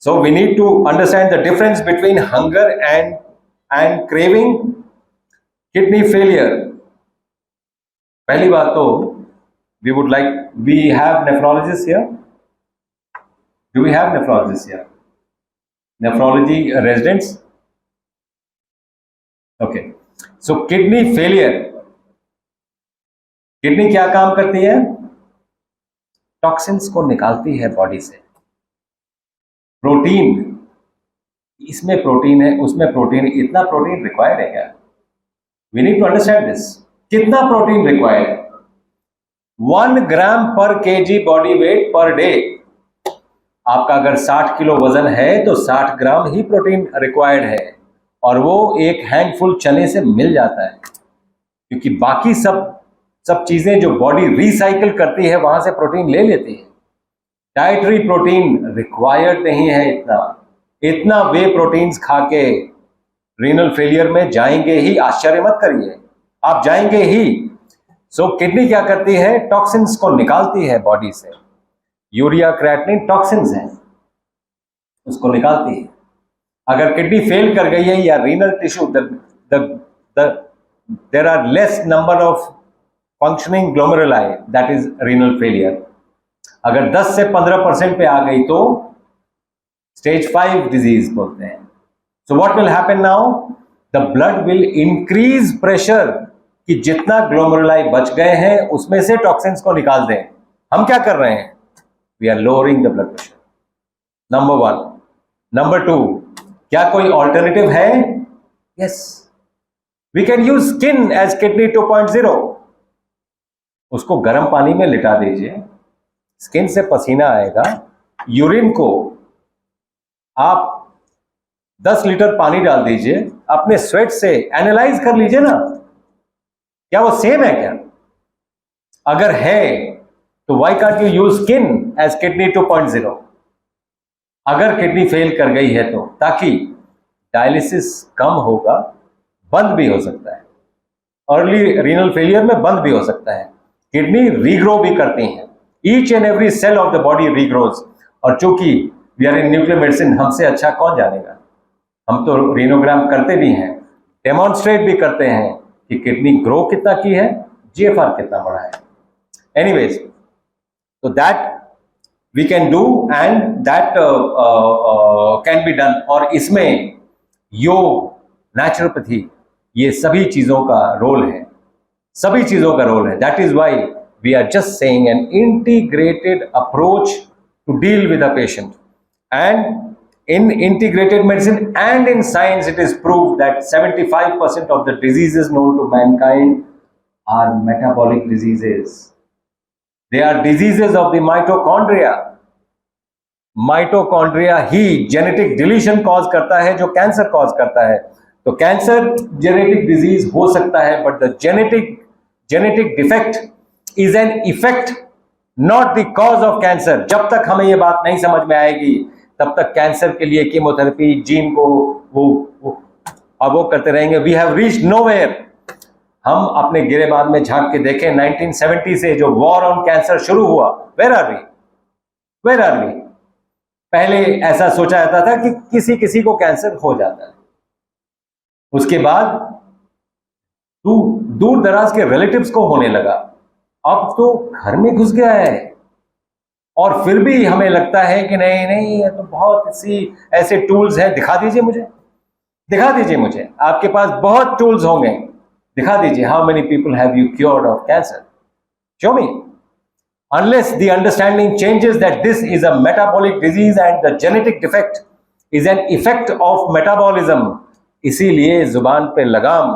So we need to understand the difference between hunger and craving. Kidney failure. पहली बात तो we have nephrologists here. Do we have nephrologists here? Nephrology residents? Okay. So kidney failure. Kidney क्या काम करती है? टॉक्सिन्स को निकालती है बॉडी से। प्रोटीन, इसमें प्रोटीन है, उसमें प्रोटीन, इतना प्रोटीन रिक्वायर्ड है क्या? We need to understand this. कितना प्रोटीन रिक्वायर्ड है? 1 gram per KG body weight per day. आपका अगर 60 किलो वजन है तो 60 ग्राम ही प्रोटीन रिक्वायर्ड है, और वो एक हैंडफुल चने से मिल जाता है, क्योंकि बाकी सब चीजें जो बॉडी रिसाइकिल करती है वहां से प्रोटीन ले लेती है। डाइटरी प्रोटीन रिक्वायर्ड नहीं है इतना वे प्रोटीन्स खा के रीनल फेलियर में जाएंगे ही, आश्चर्य मत करिए, आप जाएंगे ही। सो किडनी क्या करती है? टॉक्सिन्स को निकालती है बॉडी से। यूरिया, क्रिएटिनिन टॉक्सिन्स हैं, उसको निकालती है। अगर किडनी फेल कर गई है या renal tissue, there are less number of functioning glomeruli, that is renal failure. अगर 10 से 15% पे आ गई तो स्टेज 5 डिजीज बोलते हैं। So what will happen now? The blood will increase pressure, कि जितना ग्लोमेरुलाई बच गए हैं उसमें से टॉक्सिन्स को निकाल दें। हम क्या कर रहे हैं? We are lowering the blood pressure, number 1। Number 2, क्या कोई ऑल्टरनेटिव है? Yes, we can use skin as kidney 2.0। उसको गर्म पानी में लिटा दीजिए, स्किन से पसीना आएगा, यूरिन को आप 10 लीटर पानी डाल दीजिए, अपने स्वेट से एनालाइज कर लीजिए ना, क्या वो सेम है क्या? अगर है तो why can't you use skin as kidney 2.0? अगर किडनी फेल कर गई है तो, ताकि डायलिसिस कम होगा, बंद भी हो सकता है, अर्ली रीनल फेलियर में बंद भी हो सकता है। किडनी रीग्रो भी करती हैं, each and every cell of the body regrows. और चूंकि we are in nuclear medicine, हमसे अच्छा कौन जानेगा? हम तो रीनोग्राम करते भी हैं, डेमोन्स्ट्रेट भी करते हैं कि किडनी ग्रो कितना की है, जीएफआर कितना बड़ा है। एनीवेज, तो that we can do and that can be done. और इसमें योग, नेचुरोपैथी, ये सभी चीजों का रोल है, सभी चीजों का रोल है। That is why we are just saying an integrated approach to deal with a patient. And in integrated medicine and in science, it is proved that 75% of the diseases known to mankind are metabolic diseases. They are diseases of the mitochondria. Mitochondria he genetic deletion cause करता है, जो cancer cause करता है। तो cancer genetic disease हो सकता है, but the genetic defect is an effect, not the cause of cancer. जब तक हमें यह बात नहीं समझ में आएगी, तब तक कैंसर के लिए कीमोथेरेपी, जीन को वो करते रहेंगे। We have reached nowhere. हम अपने गिरेबान में झांक के देखें, 1970 से जो वॉर ऑन कैंसर शुरू हुआ, वेयर आर वी? पहले ऐसा सोचा जाता था कि किसी किसी को कैंसर हो जाता है, उसके बाद दूर दराज के रिलेटिव्स को होने लगा, अब तो घर में घुस गया है। और फिर भी हमें लगता है कि नहीं, ये तो बहुत सी ऐसे टूल्स हैं। दिखा दीजिए मुझे, आपके पास बहुत टूल्स होंगे, दिखा दीजिए। How many people have you cured of cancer? Show me. Unless the understanding changes that this is a metabolic disease and the genetic defect is an effect of metabolism, इसीलिए जुबान पे लगाम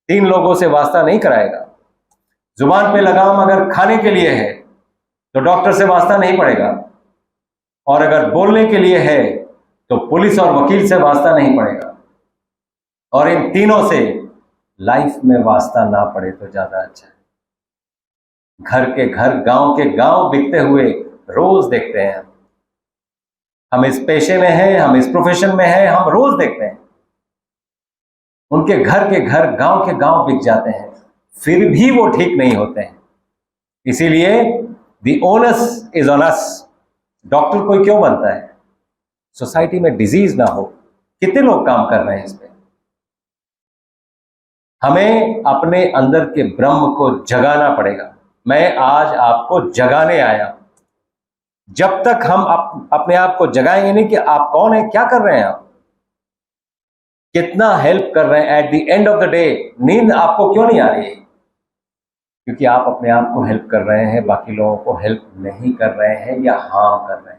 3 लोगों से वास्ता नहीं कराएगा। जुबान पे लगाम अगर खाने के लिए है तो डॉक्टर से वास्ता नहीं पड़ेगा, और अगर बोलने के लिए है तो पुलिस और वकील से वास्ता नहीं पड़ेगा। और इन तीनों से लाइफ में वास्ता ना पड़े तो ज्यादा अच्छा है। घर के घर, गांव के गांव बिकते हुए रोज देखते हैं। हम इस पेशे में हैं, हम इस प्रोफेशन में हैं, हम रोज देखते हैं उनके घर के घर, गांव के गांव बिक जाते हैं, फिर भी वो ठीक नहीं होते हैं। इसीलिए the onus is on us। Doctor कोई क्यों बनता है? सोसाइटी में डिजीज ना हो। कितने लोग काम कर रहे हैं इस पे? हमें अपने अंदर के ब्रह्म को जगाना पड़ेगा। मैं आज आपको जगाने आया। जब तक हम अपने आप को जगाएंगे नहीं कि आप कौन है, क्या कर रहे हैं, आप कितना हेल्प कर रहे हैं, at the end of the day नींद आपको क्यों नहीं आ रही है? क्योंकि आप अपने आप को हेल्प कर रहे हैं, बाकी लोगों को हेल्प नहीं कर रहे हैं या हार्म कर रहे हैं।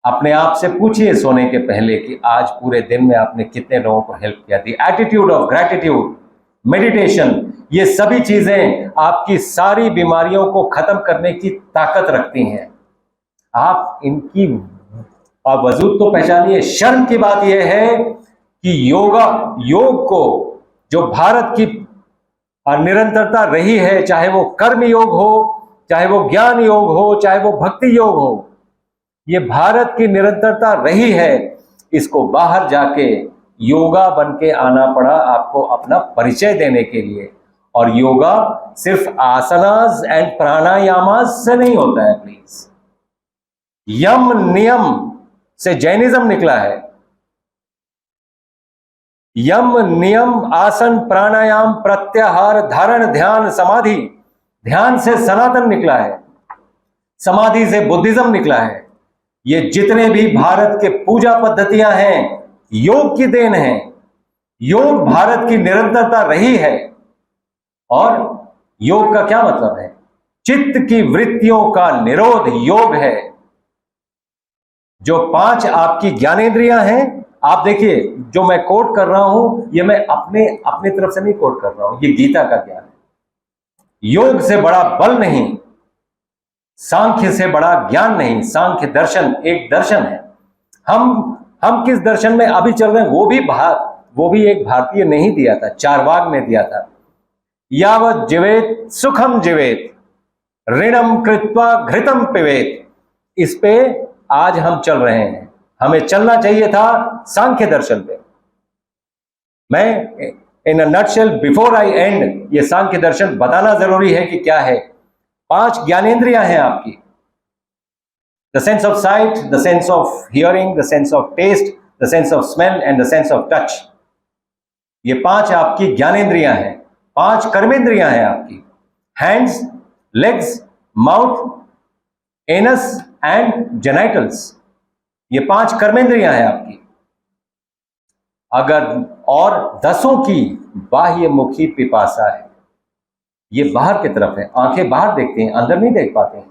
अपने आप से पूछिए सोने के पहले कि आज पूरे दिन में आपने कितने लोगों को हेल्प किया। The attitude of gratitude, meditation, ये सभी चीजें आपकी सारी बीमारियों को खत्म करने की ताकत रखती हैं। आप इनकी वजूद तो पहचानिए। शर्म की बात यह है कि योग को जो भारत की निरंतरता रही है, चाहे वो कर्म योग हो, चाहे वो ज्ञान योग हो, चाहे वो भक्ति योग हो, ये भारत की निरंतरता रही है। इसको बाहर जाके योगा बन के आना पड़ा आपको अपना परिचय देने के लिए। और योगा सिर्फ आसनास एंड प्राणायामास से नहीं होता है प्लीज। यम नियम से जैनिज्म निकला है। यम नियम, आसन, प्राणायाम, प्रत्याहार, धारण, ध्यान, समाधि। ध्यान से सनातन निकला है, समाधि से बुद्धिज्म निकला है। ये जितने भी भारत के पूजा पद्धतियां हैं योग की देन है। योग भारत की निरंतरता रही है। और योग का क्या मतलब है? चित्त की वृत्तियों का निरोध योग है। जो 5 आपकी ज्ञानेंद्रियां हैं, आप देखिए जो मैं कोट कर रहा हूं, ये मैं अपने तरफ से नहीं कोट कर रहा हूं, ये गीता का ज्ञान है। योग से बड़ा बल नहीं, सांख्य से बड़ा ज्ञान नहीं। सांख्य दर्शन एक दर्शन है। हम किस दर्शन में अभी चल रहे हैं, वो भी एक भारतीय नहीं दिया था, चारवाक ने दिया था। यावत जीवेत सुखम जीवेत, ऋणम कृत्वा घृतम पिबेत। इस पे आज हम चल रहे हैं। हमें चलना चाहिए था सांख्य दर्शन पे। मैं in a nutshell before I end ये सांख्य दर्शन बताना जरूरी है कि क्या है। 5 ज्ञानेंद्रियां हैं आपकी। The sense of sight, the sense of hearing, the sense of taste, the sense of smell and the sense of touch. ये 5 आपकी ज्ञानेंद्रियां हैं। 5 कर्मेंद्रियां हैं आपकी। Hands, legs, mouth, anus and genitals. ये 5 कर्मेंद्रियां हैं आपकी। अगर और 10 की बाह्य मुखी पिपासा है, ये बाहर की तरफ है। आंखें बाहर देखते हैं, अंदर नहीं देख पाते हैं।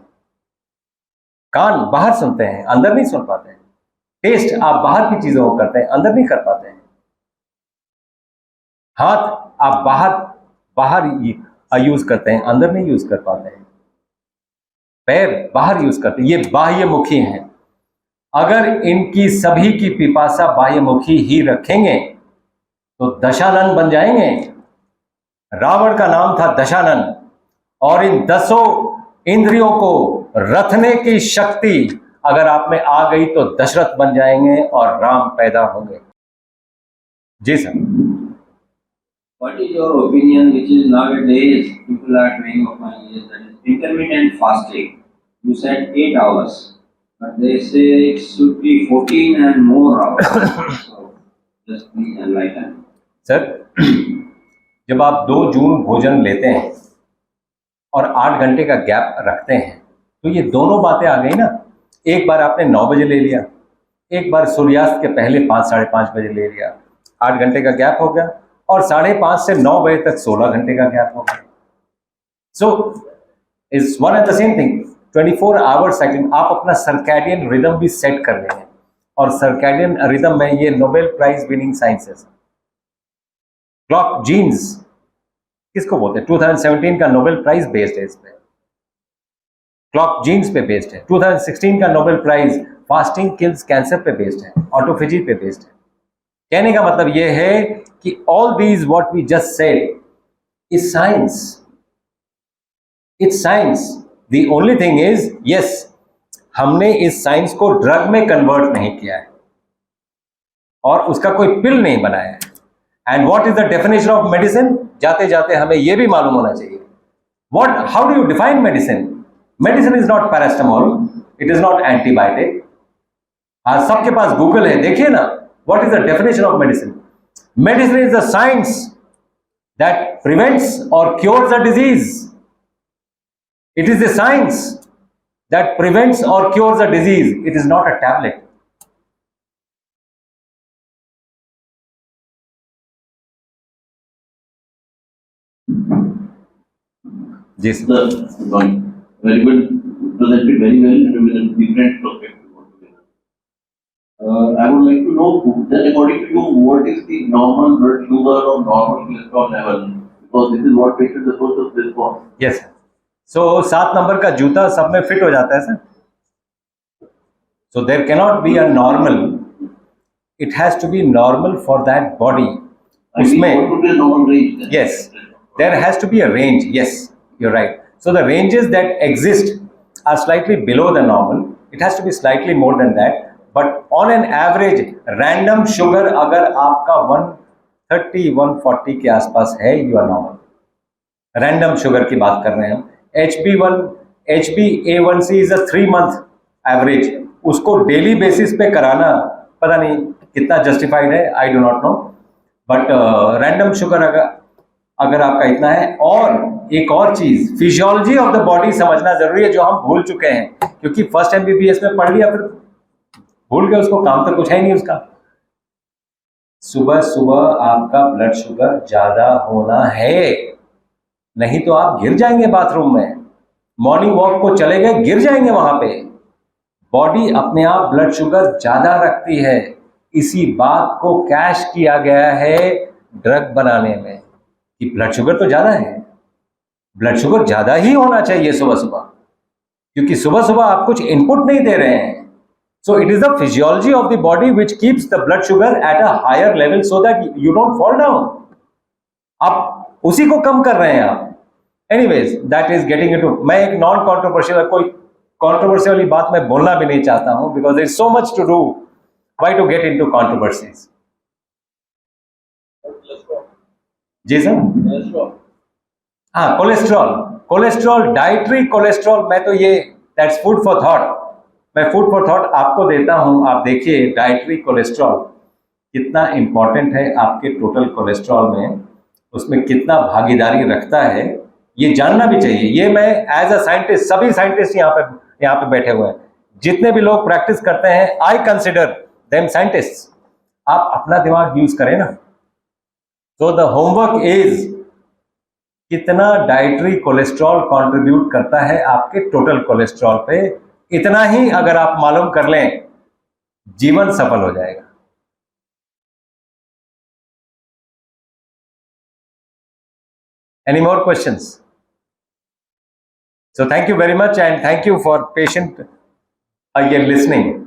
कान बाहर सुनते हैं, अंदर नहीं सुन पाते हैं। टेस्ट आप बाहर की चीजों को करते हैं, अंदर नहीं कर पाते हैं। हाथ आप बाहर यूज करते हैं, अंदर नहीं यूज कर पाते हैं। पैर बाहर यूज करते हैं, ये बाह्य मुखी हैं। अगर इनकी सभी की पिपासा बाह्य मुखी ही रखेंगे तो दशानन बन जाएंगे। रावण का नाम था दशानन। और इन 10 इंद्रियों को रखने की शक्ति अगर आप में आ गई तो दशरथ बन जाएंगे और राम पैदा होंगे। जी sir. What is your opinion, which is nowadays people are doing upon is that is intermittent fasting? You said 8 hours, but they say it should be 14 and more hours. So just please enlighten. Sir, जब आप 2 जून भोजन लेते हैं और 8 घंटे का gap रखते हैं तो ये दोनों बातें आ गई ना। एक बार आपने 9 बजे ले लिया, एक बार सूर्यास्त के पहले 5 साढ़े 5 बजे ले लिया, 8 घंटे का गैप हो गया। और 5:30 से 9 बजे तक 16 घंटे का गैप हो गया। So it's one and the same thing. 24 hour cycle. आप अपना सर्कैडियन रिदम भी सेट कर रहे हैं। और सर्कैडियन रिदम में ये Nobel prize winning sciences. Clock genes किसको बोलते हैं? 2017 का नोबेल प्राइज बेस्ड है इस पे। क्लॉक जीन्स पे बेस्ड है। 2016 का Nobel prize fasting kills cancer पे बेस्ड है, ऑटोफेजी पे बेस्ड है। कहने का मतलब यह है कि all these what we just said is science. It's science. The only thing is, yes, हमने इस साइंस को ड्रग में कन्वर्ट नहीं किया है और उसका कोई पिल नहीं बनाया है। And what is the definition of medicine? जाते जाते हमें यह भी मालूम होना चाहिए। How do you define medicine? Medicine is not paracetamol, it is not antibiotic. आज सबके पास गूगल है, देखिए ना। What is the definition of medicine? Medicine is the science that prevents or cures a disease. It is the science that prevents or cures a disease. It is not a tablet. Yes. Very good. Presented very well and with a different perspective altogether. I would like to know, that according to you, what is the normal blood sugar or normal cholesterol level? Because this is what patients are supposed to this for. Yes. So 7 number का जूता सब में fit हो जाता है sir. So there cannot be a normal. It has to be normal for that body. I mean, what would be a normal range then? Yes, there has to be a range. Yes, you're right. So the ranges that exist are slightly below the normal. It has to be slightly more than that. But on an average, random sugar अगर आपका 130, 140 के आसपास है, you are normal. Random sugar की बात कर रहे हैं हम. HbA1c is a 3 month average. उसको डेली बेसिस पे कराना पता नहीं कितना जस्टिफाइड है, I do not know. But random sugar अगर आपका इतना है. और एक और चीज, फिजियोलॉजी ऑफ द बॉडी समझना जरूरी है, जो हम भूल चुके हैं, क्योंकि फर्स्ट MBBS में पढ़ लिया, फिर भूल गए उसको, काम तो कुछ है ही नहीं उसका. सुबह सुबह आपका ब्लड शुगर ज्यादा होना है, नहीं तो आप गिर जाएंगे बाथरूम में. मॉर्निंग वॉक को चले गए, गिर जाएंगे वहां पे. बॉडी अपने आप ब्लड शुगर ज्यादा रखती है. इसी बात को कैश किया गया है ड्रग बनाने में कि ब्लड शुगर तो ज्यादा है, ब्लड शुगर ज्यादा ही होना चाहिए सुबह सुबह, क्योंकि सुबह सुबह आप कुछ इनपुट नहीं दे रहे हैं. So it is the physiology of the body which keeps the blood sugar at a higher level so that you don't fall down. आप उसी को कम कर रहे हैं आप. Anyways, that is getting into. मैं एक नॉन कॉन्ट्रोवर्शियल, कोई कॉन्ट्रोवर्शियल वाली बात मैं बोलना भी नहीं चाहता हूं, because there is so much to do. Why to get into controversies? जी सर. हाँ, कोलेस्ट्रॉल, डाइटरी कोलेस्ट्रॉल. मैं तो ये दैट्स फूड फॉर थॉट. मैं फूड फॉर थॉट आपको देता हूं. आप देखिए डाइटरी कोलेस्ट्रॉल कितना इंपॉर्टेंट है आपके टोटल कोलेस्ट्रॉल में, उसमें कितना भागीदारी रखता है, ये जानना भी चाहिए. ये मैं एज अ साइंटिस्ट, सभी साइंटिस्ट यहाँ पे बैठे हुए हैं, जितने भी लोग प्रैक्टिस करते हैं, आई कंसिडर देम साइंटिस्ट. आप अपना दिमाग यूज करें ना. तो द होमवर्क इज कितना डाइटरी कोलेस्ट्रॉल कंट्रीब्यूट करता है आपके टोटल कोलेस्ट्रॉल पे. इतना ही अगर आप मालूम कर लें, जीवन सफल हो जाएगा. Any more questions? So thank you very much, and thank you for patient listening.